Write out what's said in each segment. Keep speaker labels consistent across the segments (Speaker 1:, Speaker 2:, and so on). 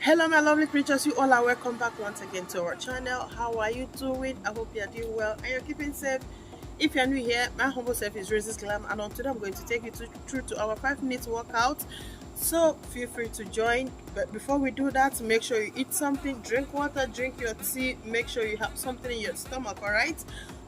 Speaker 1: Hello my lovely creatures, you all are welcome back once again to our channel. How are you doing? I hope you are doing well and you're keeping safe. If you're new here, my humble self is RosesGlam, and on today I'm going to take you through to our 5 minute workout. So feel free to join, but before we do that, make sure you eat something, drink water, drink your tea, make sure you have something in your stomach. All right,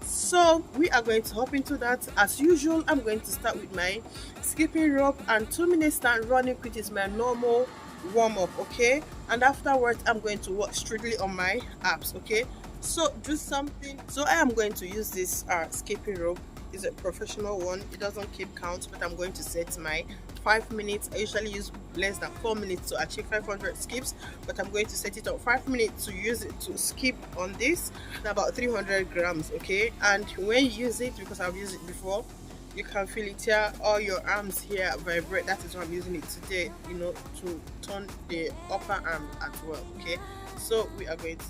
Speaker 1: so we are going to hop into that. As usual, I'm going to start with my skipping rope and 2 minute stand running, which is my normal warm up. Okay, and afterwards I'm going to work strictly on my abs. Okay, so do something. So I am going to use this skipping rope. It's a professional one, it doesn't keep count, but I'm going to set my 5 minutes. I usually use less than 4 minutes to achieve 500 skips, but I'm going to set it on 5 minutes to use it to skip on this about 300 grams. Okay, and when you use it, because I've used it before, you can feel it here, all your arms here vibrate. That is why I'm using it today, to turn the upper arm as well. Okay, so we are going to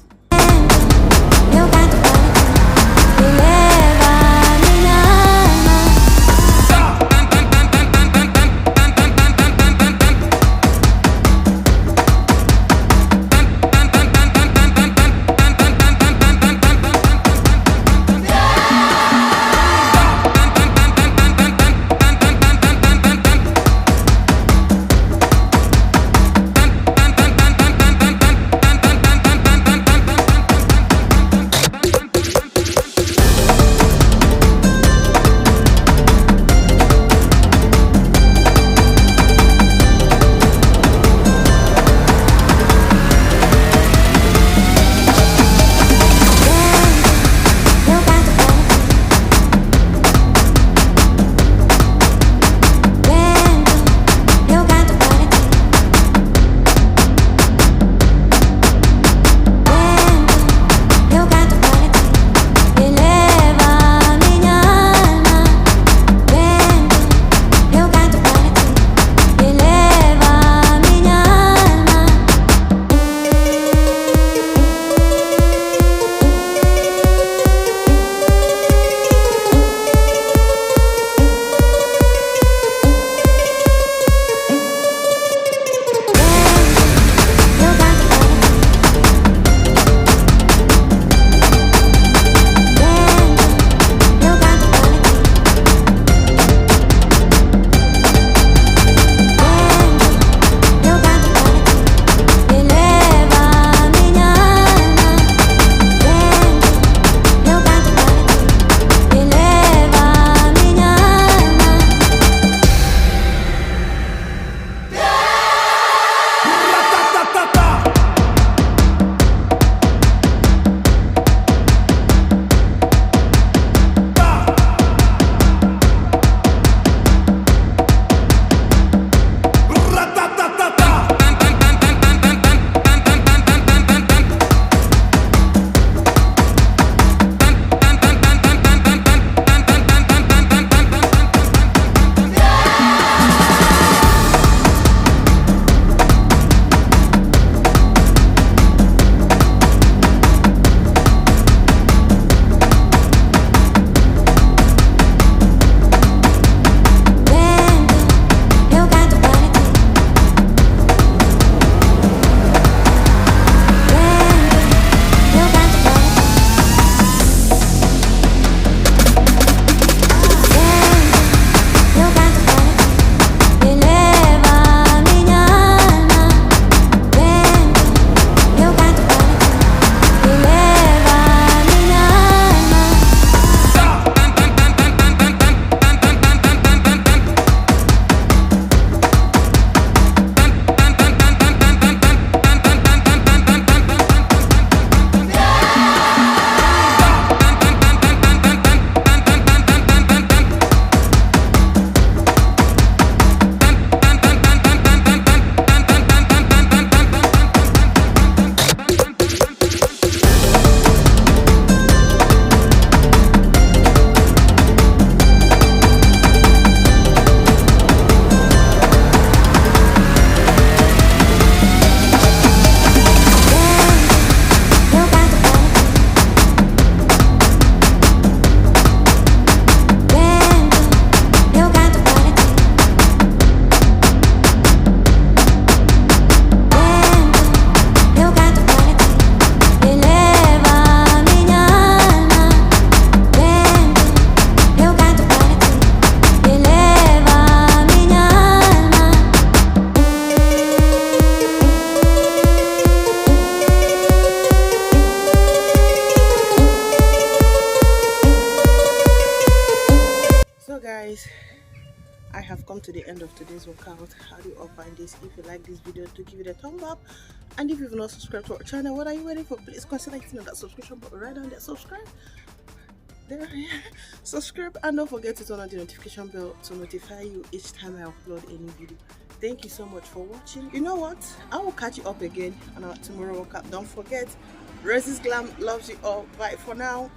Speaker 1: have come to the end of today's workout. How do you all find this? If you like this video, do give it a thumb up. And if you've not subscribed to our channel, what are you waiting for? Please consider hitting that subscription button right down there. Subscribe. There, subscribe, and don't forget to turn on the notification bell to notify you each time I upload a new video. Thank you so much for watching. You know what? I will catch you up again on our tomorrow workout. Don't forget, RosesGlam loves you all. Bye for now.